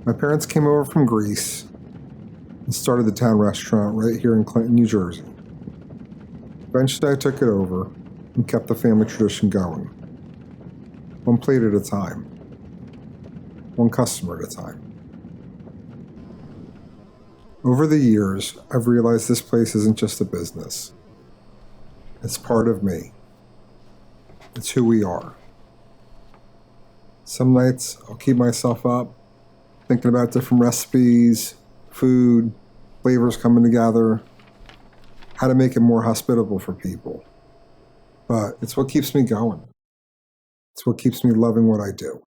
My parents came over from Greece and started the Towne Restaurant right here in Clinton, New Jersey. Eventually I took it over and kept the family tradition going. One plate at a time. One customer at a time. Over the years, I've realized this place isn't just a business. It's part of me. It's who we are. Some nights I'll keep myself up, thinking about different recipes, food, flavors coming together, how to make it more hospitable for people. But it's what keeps me going. It's what keeps me loving what I do.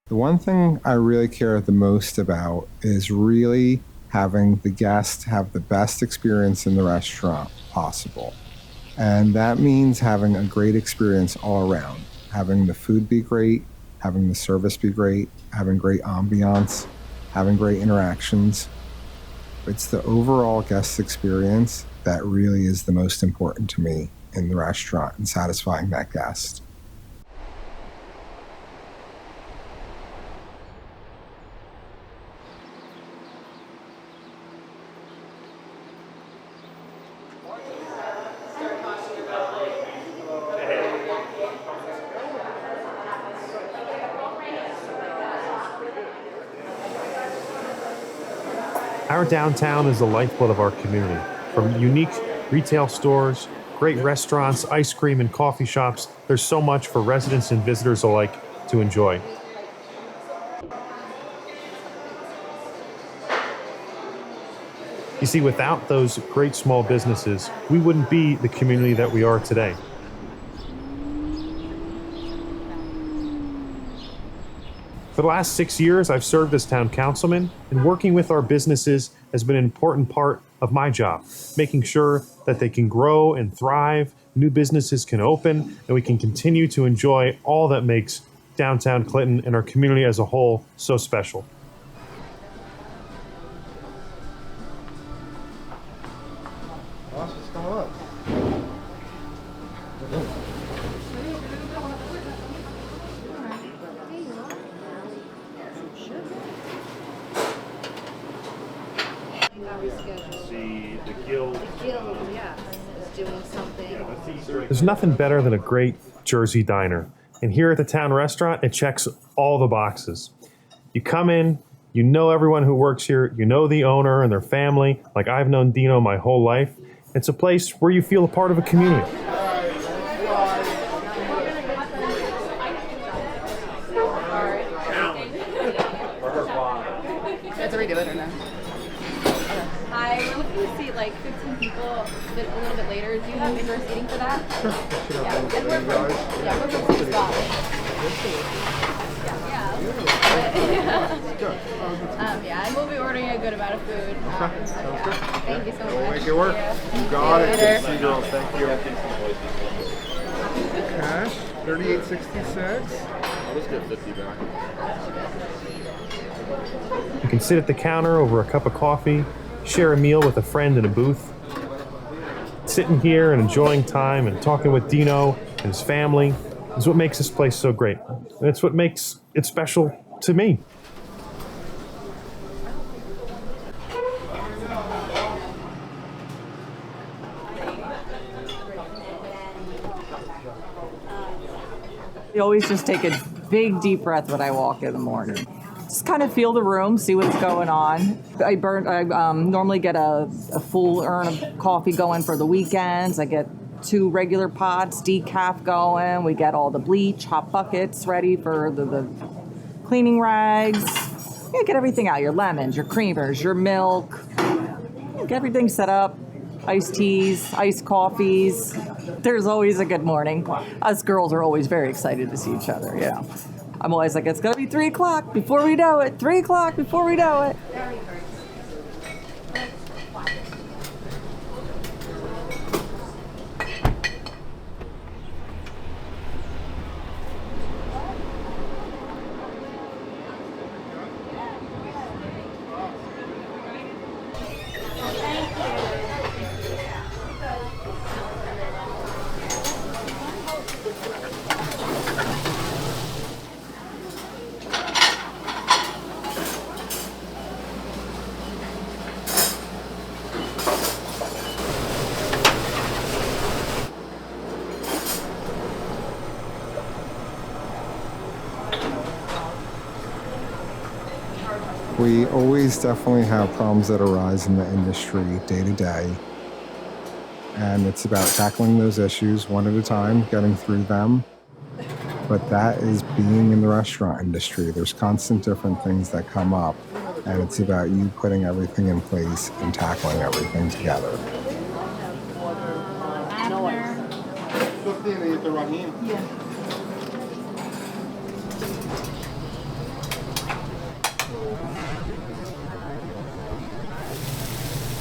The one thing I really care the most about is really having the guests have the best experience in the restaurant possible. And that means having a great experience all around. Having the food be great, having the service be great, having great ambiance, having great interactions. It's the overall guest experience that really is the most important to me in the restaurant and satisfying that guest. Our downtown is the lifeblood of our community. From unique retail stores, great restaurants, ice cream, and coffee shops, there's so much for residents and visitors alike to enjoy. You see, without those great small businesses, we wouldn't be the community that we are today. For the last 6 years, I've served as town councilman, and working with our businesses has been an important part of my job, making sure that they can grow and thrive, new businesses can open, and we can continue to enjoy all that makes downtown Clinton and our community as a whole so special. What's going on? See the guild. Yeah, is doing something. There's nothing better than a great Jersey diner. And here at the Towne Restaurant, it checks all the boxes. You come in, you know everyone who works here, you know the owner and their family, like I've known Dino my whole life. It's a place where you feel a part of a community. That's already good or no? We're looking to seat like 15 people a little bit later. Do you have indoor seating for that? Sure. Yeah, and we're from Six Spots. Yeah, and we'll be ordering a good amount of food. Thank you so much. We'll make it work. You got it. Good to see you, girls. Thank you. Cash, $38.66. I'll just get 50 back. You can sit at the counter over a cup of coffee, share a meal with a friend in a booth. Sitting here and enjoying time and talking with Dino and his family is what makes this place so great. And it's what makes it special to me. I always just take a big deep breath when I walk in the morning. Just kind of feel the room, see what's going on. I normally get a full urn of coffee going for the weekends. I get 2 regular pots, decaf going. We get all the bleach, hot buckets ready for the cleaning rags. You get everything out, your lemons, your creamers, your milk. Get everything set up. Iced teas, iced coffees. There's always a good morning. Us girls are always very excited to see each other, yeah. I'm always like, it's gonna be 3 o'clock before we know it. 3 o'clock before we know it. We always definitely have problems that arise in the industry day to day. And it's about tackling those issues one at a time, getting through them. But that is being in the restaurant industry. There's constant different things that come up. And it's about you putting everything in place and tackling everything together.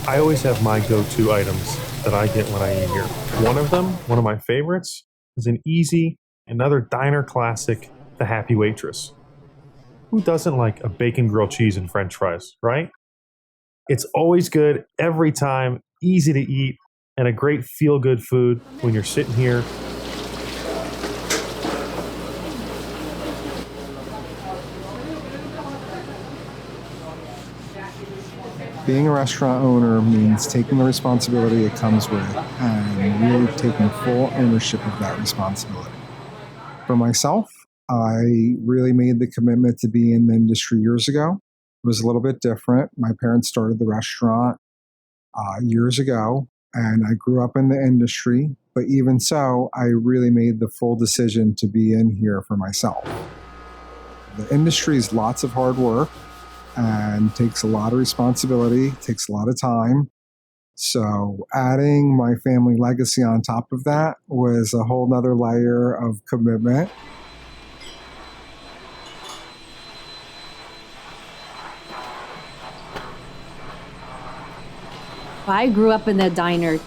I always have my go-to items that I get when I eat here. One of them, one of my favorites, is an easy, another diner classic, the Happy Waitress. Who doesn't like a bacon grilled cheese and french fries, right? It's always good every time, easy to eat, and a great feel-good food when you're sitting here. Being a restaurant owner means taking the responsibility it comes with and really taking full ownership of that responsibility. For myself, I really made the commitment to be in the industry years ago. It was a little bit different. My parents started the restaurant years ago, and I grew up in the industry. But even so, I really made the full decision to be in here for myself. The industry is lots of hard work and takes a lot of responsibility, takes a lot of time. So adding my family legacy on top of that was a whole nother layer of commitment. I grew up in the diner.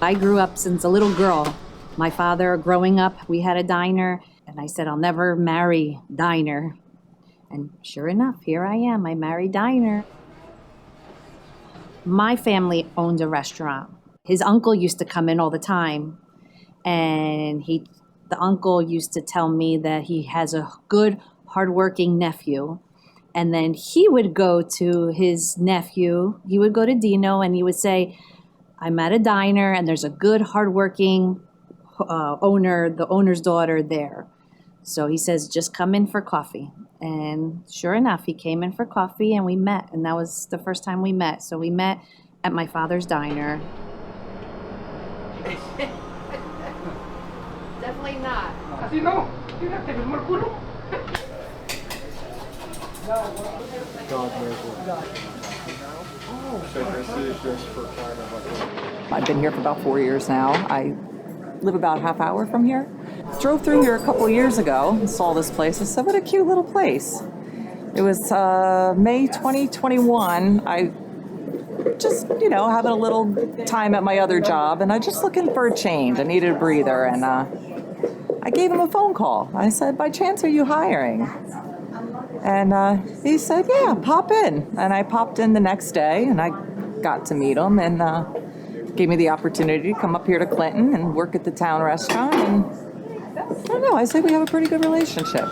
I grew up since a little girl. My father, growing up, we had a diner, and I said, I'll never marry diner. And sure enough, here I am. I married diner. My family owned a restaurant. His uncle used to come in all the time, and the uncle used to tell me that he has a good, hardworking nephew. And then he would go to his nephew, he would go to Dino, and he would say, I'm at a diner, and there's a good, hardworking owner, the owner's daughter there. So he says, just come in for coffee. And sure enough, he came in for coffee, and we met. And that was the first time we met. So we met at my father's diner. Definitely not. Así no, mira, te firmó el culo. I've been here for about 4 years now. I live about a half hour from here. Drove through here a couple years ago and saw this place. I said, what a cute little place. It was May 2021. I just, having a little time at my other job, and I just looking for a change. I needed a breather, and I gave him a phone call. I said, by chance, are you hiring? And he said, yeah, pop in. And I popped in the next day, and I got to meet him, and gave me the opportunity to come up here to Clinton and work at the Towne Restaurant. And I don't know, I say we have a pretty good relationship.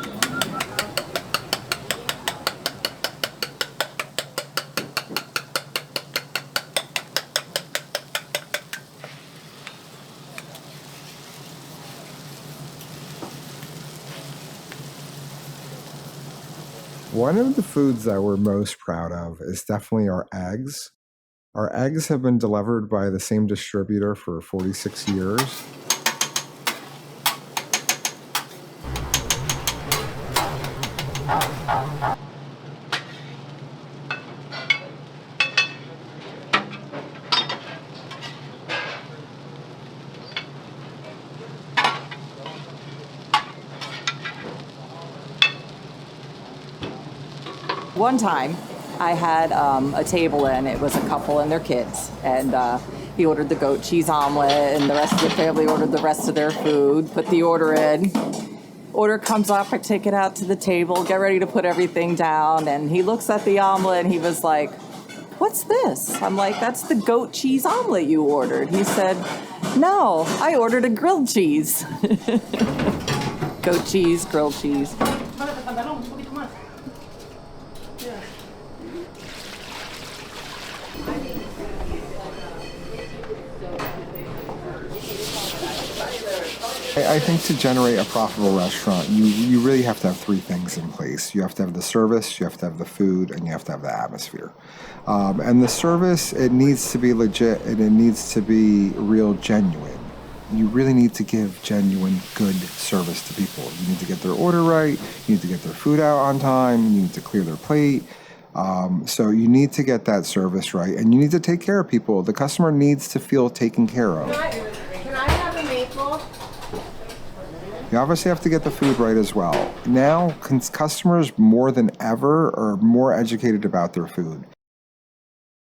One of the foods that we're most proud of is definitely our eggs. Our eggs have been delivered by the same distributor for 46 years. One time, I had a table in. It was a couple and their kids, and he ordered the goat cheese omelet, and the rest of the family ordered the rest of their food. Put the order in. Order comes up. I take it out to the table, get ready to put everything down, and he looks at the omelet and he was like, "What's this?" I'm like, "That's the goat cheese omelet you ordered." He said, "No, I ordered a grilled cheese." Goat cheese, grilled cheese. I think to generate a profitable restaurant, you really have to have three things in place. You have to have the service, you have to have the food, and you have to have the atmosphere. And the service, it needs to be legit and it needs to be real genuine. You really need to give genuine, good service to people. You need to get their order right, you need to get their food out on time, you need to clear their plate. So you need to get that service right, and you need to take care of people. The customer needs to feel taken care of. Can I have a maple? You obviously have to get the food right as well. Now, customers more than ever are more educated about their food.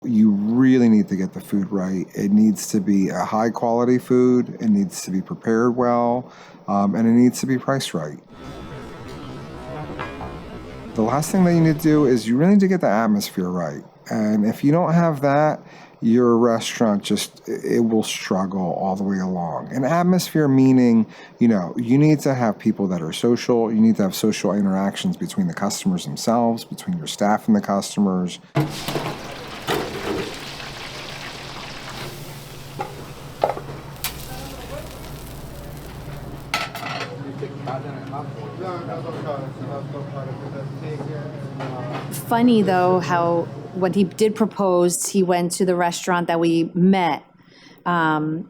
You really need to get the food right. It needs to be a high quality food, it needs to be prepared well, and it needs to be priced right. The last thing that you need to do is you really need to get the atmosphere right. And if you don't have that, your restaurant it will struggle all the way along. And atmosphere meaning, you need to have people that are social. You need to have social interactions between the customers themselves, between your staff and the customers. Funny though how when he did propose, he went to the restaurant that we met, and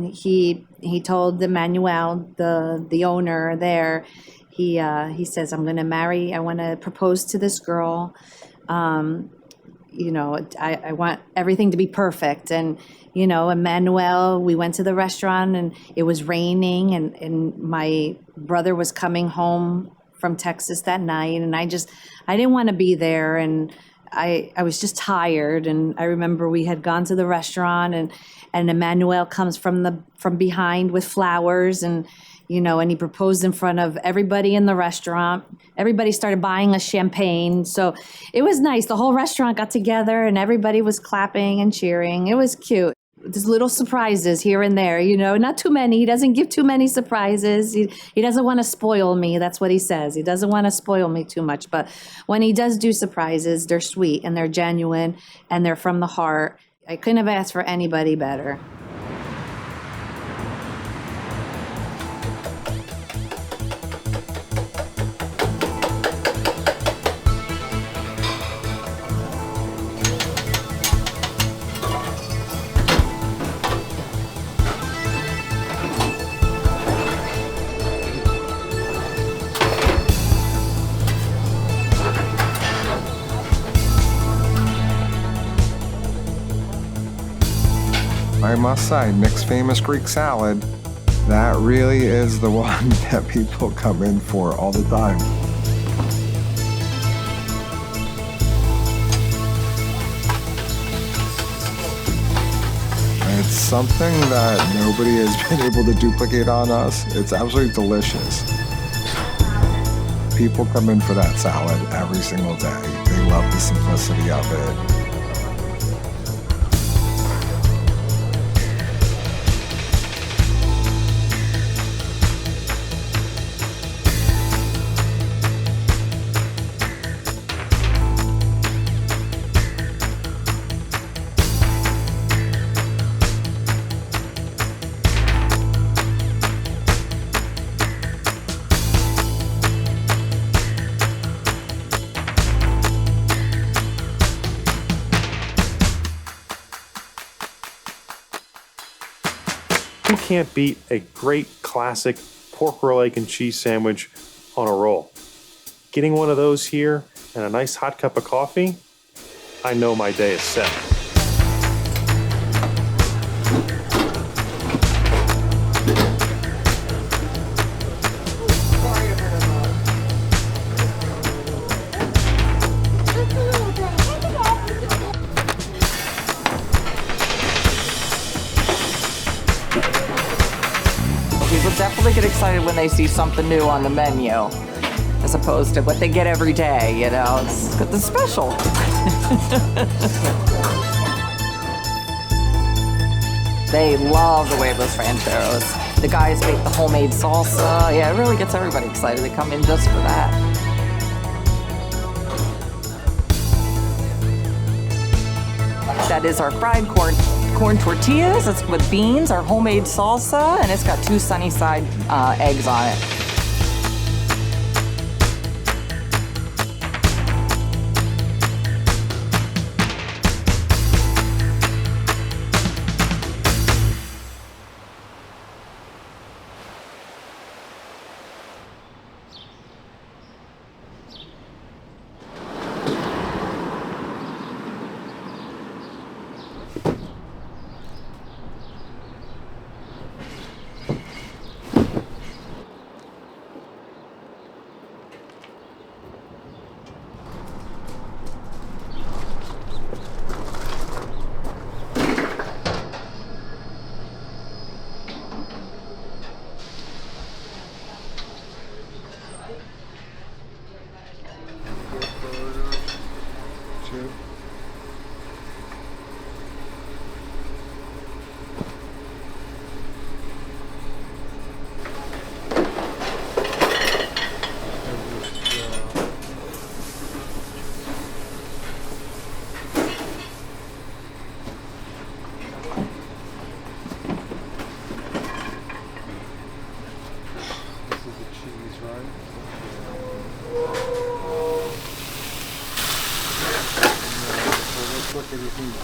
he told Emmanuel, the owner there, he says, "I'm going to marry. I want to propose to this girl. I want everything to be perfect." And Emmanuel, we went to the restaurant and it was raining, and my brother was coming home from Texas that night, and I didn't want to be there, and I was just tired. And I remember we had gone to the restaurant, and Emmanuel comes from behind with flowers, and and he proposed in front of everybody in the restaurant. Everybody started buying us champagne, so it was nice. The whole restaurant got together and everybody was clapping and cheering. It was cute. There's little surprises here and there, not too many. He doesn't give too many surprises. He doesn't want to spoil me. That's what he says. He doesn't want to spoil me too much. But when he does do surprises, they're sweet and they're genuine and they're from the heart. I couldn't have asked for anybody better. I must say, Nick's famous Greek salad, that really is the one that people come in for all the time. It's something that nobody has been able to duplicate on us. It's absolutely delicious. People come in for that salad every single day. They love the simplicity of it. who can't beat a great classic pork roll, egg, and cheese sandwich on a roll? Getting one of those here and a nice hot cup of coffee, I know my day is set. People definitely get excited when they see something new on the menu, as opposed to what they get every day, you know. It's special. They love the huevos rancheros. The guys make the homemade salsa. Yeah, it really gets everybody excited. They come in just for that. That is our fried corn tortillas. It's with beans, our homemade salsa, and it's got 2 sunny side eggs on it.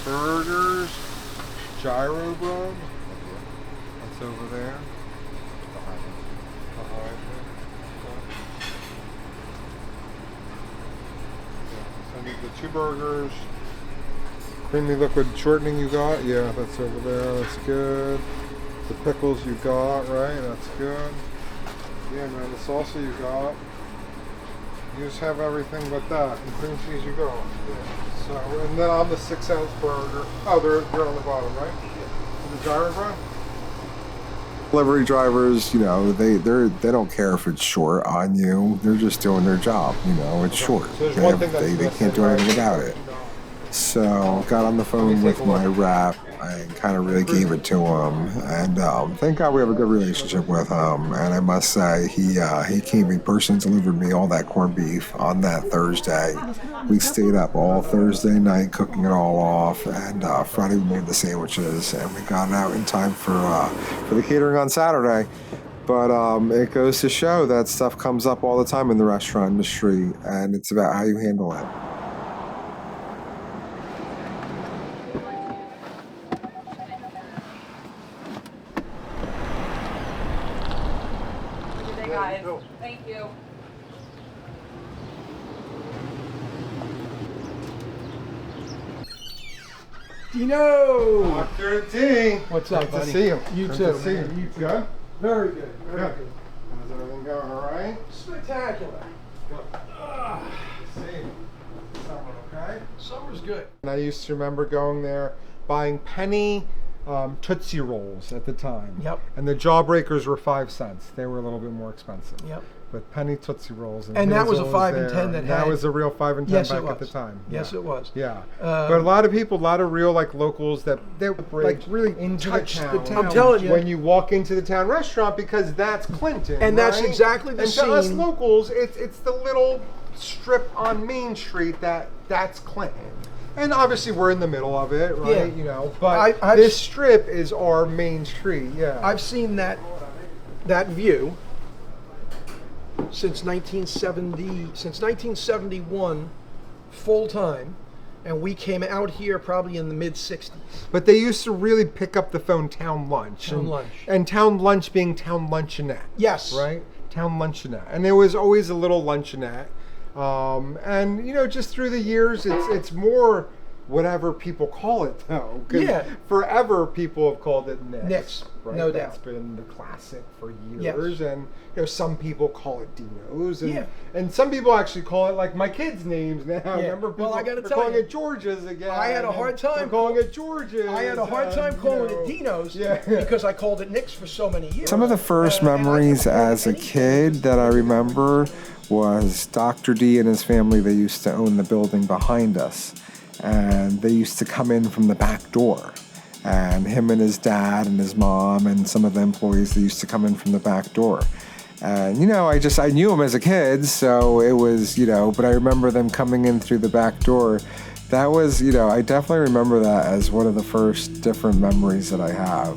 Burgers, gyro bread. That's over there. Behind me. So I need the 2 burgers. Creamy liquid shortening you got? Yeah, that's over there. That's good. The pickles you got, right? That's good. Yeah, man, the salsa you got. You just have everything but that. And cream cheese you go. Yeah. So, and then on the 6-ounce burger. Oh, they're on the bottom, right? Yeah. The gyro bread? Delivery drivers, you know, they don't care if it's short on you. They're just doing their job. You know, it's short. So they can't do anything about it. So got on the phone with my rep and kind of really gave it to him. And thank God we have a good relationship with him. And I must say, he came in person, delivered me all that corned beef on that Thursday. We stayed up all Thursday night cooking it all off. And Friday we made the sandwiches. And we got it out in time for the catering on Saturday. But it goes to show that stuff comes up all the time in the restaurant industry. And it's about how you handle it. Guys, thank you. Dino! Dr. T. What's up, Good buddy? to see you. You Good too, to see man. you. You too. Good? Very good. Very Good. good. How's everything going? All right? Spectacular. See you. Summer, okay? Summer's good. And I used to remember going there, buying penny Tootsie Rolls at the time. Yep. And the Jawbreakers were 5 cents. They were a little bit more expensive. Yep. But penny Tootsie Rolls. And that was a Hazel 5 and there. 10 that That had- was a real 5 and 10 Yes, it back at was. the time. Yes, Yeah. it was. Yeah. But a lot of people, a lot of real like locals that they like really into touch the town. I'm telling you. when you walk into the town restaurant because that's Clinton. And that's right? exactly the and to us scene. locals, it's the little strip on Main Street that's Clinton. And obviously we're in the middle of it, right? Yeah. You know, but this strip is our main street. Yeah. I've seen that view since 1971 full time, and we came out here probably in the mid-'60s. But they used to really pick up the phone Town Lunch. Town Lunch. And Town Lunch being Town Luncheonette. Yes. Right? Town Luncheonette. And there was always a little luncheonette. And, you know, just through the years, it's more whatever people call it, though. 'Cause Yeah. forever people have called it Nick's. Nick's, Right? no That's doubt. been the classic for Yes. years. And, you know, some people call it Dino's. And, Yeah. and some people actually call it, like, my kids' names now. Remember, people Well, I gotta are tell calling you, it George's again. I had a hard and time they're calling it George's. I had a hard time and, calling you know, it Dino's Yeah. because I called it Nick's for so many years. Some of the first And I memories never called as it a anything. kid that I remember was Dr. D and his family. They used to own the building behind us, and they used to come in from the back door. And him and his dad and his mom and some of the employees, they used to come in from the back door. And, you know, I knew him as a kid, so it was, you know, but I remember them coming in through the back door. That was, you know, I definitely remember that as one of the first different memories that I have.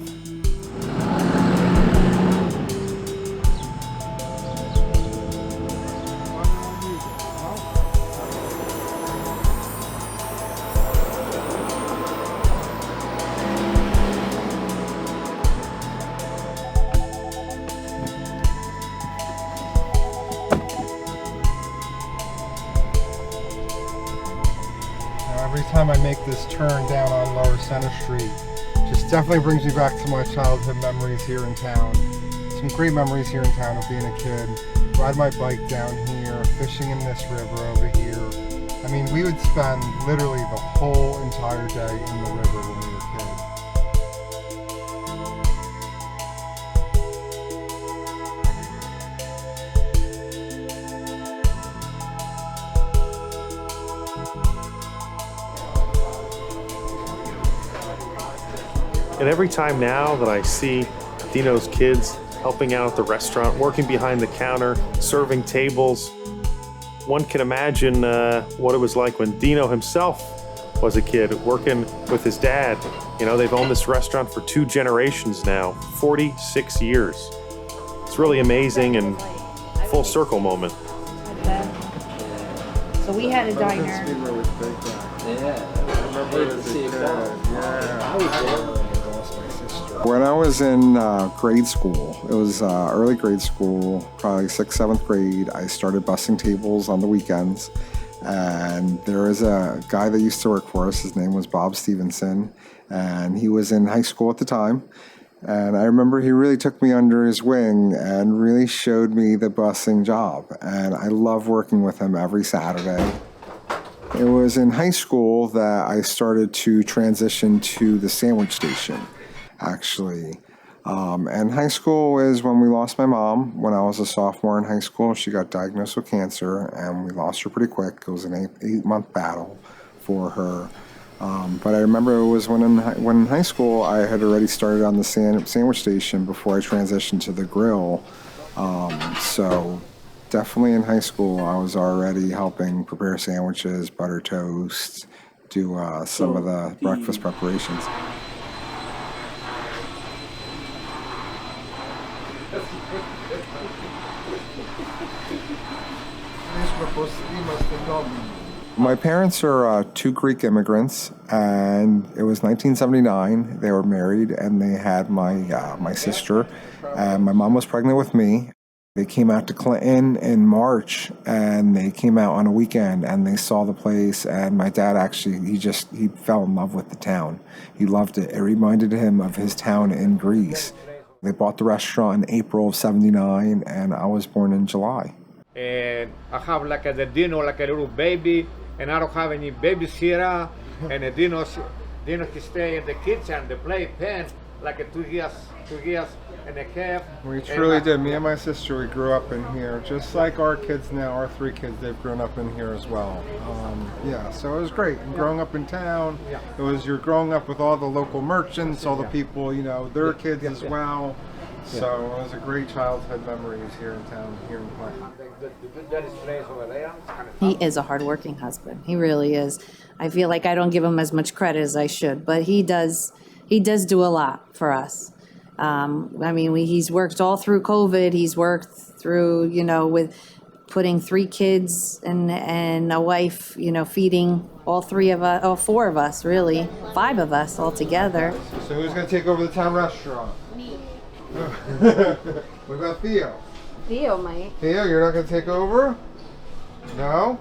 Every time I make this turn down on Lower Center Street, just definitely brings me back to my childhood memories here in town. Some great memories here in town of being a kid. Ride my bike down here, fishing in this river over here. I mean, we would spend literally the whole entire day in the river when we were kids. And every time now that I see Dino's kids helping out at the restaurant, working behind the counter, serving tables, one can imagine what it was like when Dino himself was a kid working with his dad. You know, they've owned this restaurant for 2 generations now, 46 years. It's really amazing and full circle moment. So we had a diner. When I was in grade school, it was early grade school, probably 6th, 7th grade, I started bussing tables on the weekends. And there was a guy that used to work for us. His name was Bob Stevenson, and he was in high school at the time. And I remember he really took me under his wing and really showed me the busing job. And I love working with him every Saturday. It was in high school that I started to transition to the sandwich station, actually. And high school is when we lost my mom. When I was a sophomore in high school, she got diagnosed with cancer, and we lost her pretty quick. It was an 8-month battle for her. But I remember it was when in high school, I had already started on the sandwich station before I transitioned to the grill. So definitely in high school, I was already helping prepare sandwiches, butter toast, do some of the breakfast preparations. My parents are 2 Greek immigrants, and it was 1979. They were married, and they had my sister, and my mom was pregnant with me. They came out to Clinton in March, and they came out on a weekend, and they saw the place, and my dad actually, he fell in love with the town. He loved it. It reminded him of his town in Greece. They bought the restaurant in April of '79, and I was born in July. And I have like the Dino like a little baby, and I don't have any babysitter, and the Dino can stay in the kitchen, the playpen, like a 2 years and a half. We truly did. Me and my sister, we grew up in here, just like our kids now, our 3 kids, they've grown up in here as well. Yeah, so it was great. And growing up in town, you're growing up with all the local merchants, all the people, you know, their kids as well. So it was a great childhood memories here in town, here in Clinton. He is a hardworking husband. He really is. I feel like I don't give him as much credit as I should, but he does do a lot for us. I mean, he's worked all through COVID. He's worked through, you know, with putting 3 kids and a wife, feeding all 3 of us, or 4 of us, really, 5 of us all together. So who's going to take over the Towne Restaurant? Me. What about Theo? Theo might. Theo, you're not going to take over? No?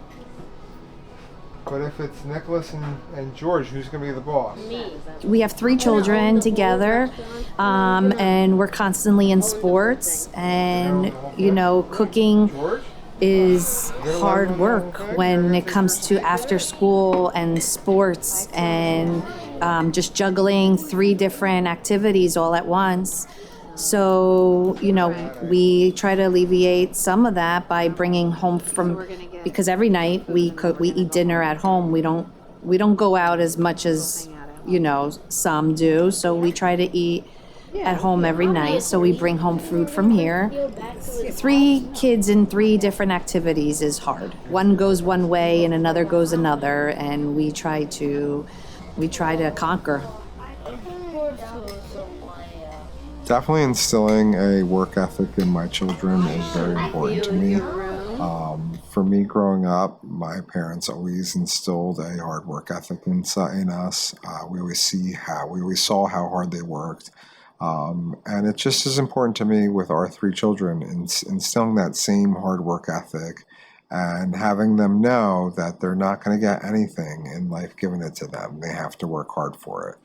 But if it's Nicholas and George, who's going to be the boss? Me. We have 3 children together, and we're constantly in sports, and, cooking George? is hard work when it comes to after school and sports and just juggling 3 different activities all at once. So, we try to alleviate some of that by bringing home because every night we eat dinner at home. We don't go out as much as, some do. So we try to eat at home every night. So we bring home food from here. 3 kids in 3 different activities is hard. One goes one way and another goes another, and we try to conquer. Definitely instilling a work ethic in my children is very important to me. For me growing up, my parents always instilled a hard work ethic in us. We always saw how hard they worked. And it's just as important to me with our 3 children, instilling that same hard work ethic and having them know that they're not going to get anything in life given it to them. They have to work hard for it.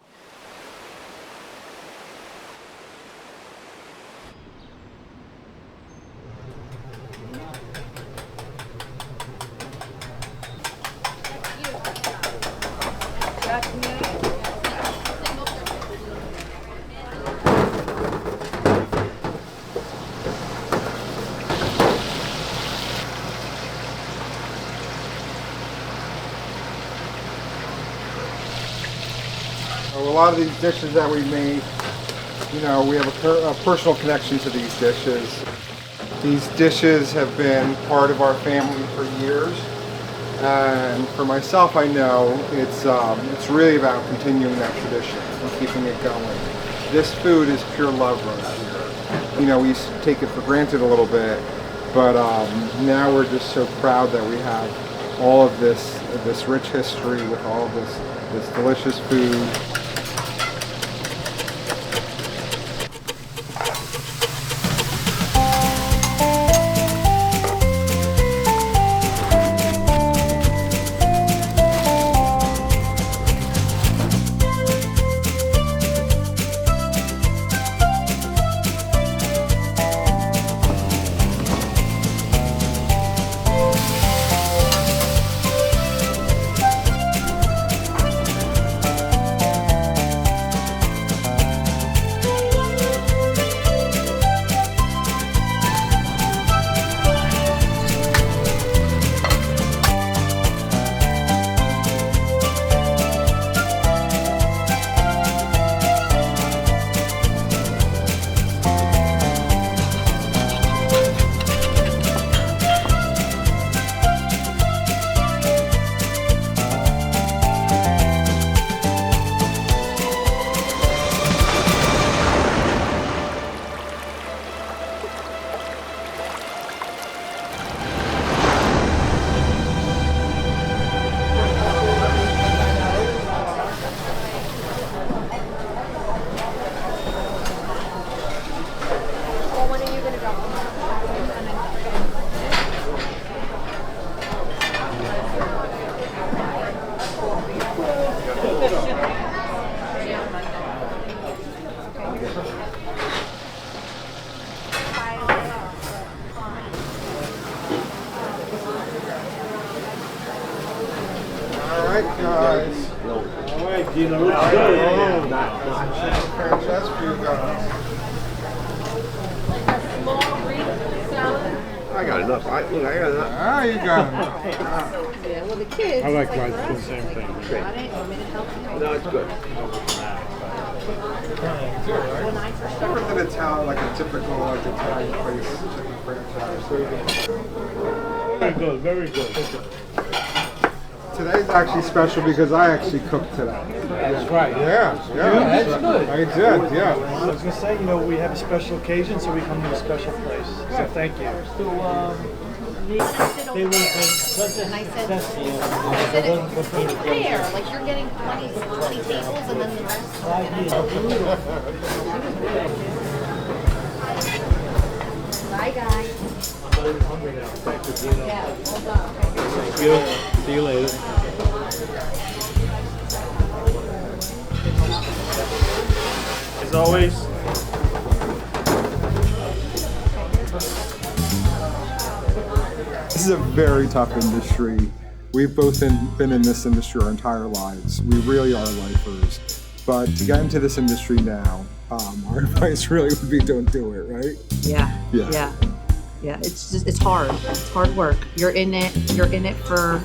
A lot of these dishes that we make, we have a personal connection to these dishes. These dishes have been part of our family for years, and for myself, I know it's really about continuing that tradition and keeping it going. This food is pure love right here. We used to take it for granted a little bit, but now we're just so proud that we have all of this rich history with all of this delicious food. right, guys. All right, Gino. Let's go. That's for you guys. A small Greek salad. I got enough. I got enough. Ah, you got it. Yeah, well, the kids. I like mine the same thing. No, it's good. Different than Italian, like a typical Italian place, chicken franchise. Very good, very good. Today's actually special because I actually cooked today. That's right. Yeah. That's good. I did, yeah. I was going to say, we have a special occasion, so we come to a special place. So thank you. They would have been such a success. It's fair. Like you're getting 20 tables and then the rest. Bye, guys. I'm hungry now. Thank you, Dino. Yeah, hold on. Thank you. See you later. As always, This is a very tough industry. We've both been in this industry our entire lives. We really are lifers. But to get into this industry now, our advice really would be don't do it, right? Yeah. Yeah. Yeah. Yeah. It's hard. It's hard work. You're in it for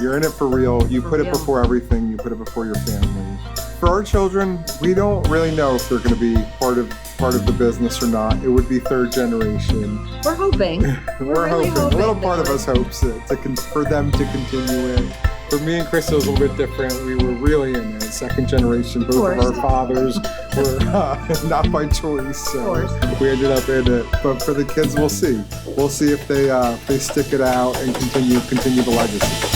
You're in it for real. You put it real. before everything. You put it before your family. For our children, we don't really know if they're going to be part of the business or not. It would be third generation. we're hoping. We're really hoping. A little hoping part of that us hopes it for them to continue it. For me and Chris, it was a little bit different. We were really in it. Second generation. Both of our fathers were not by choice, so we ended up in it. But for the kids, we'll see. We'll see if they stick it out and continue the legacy.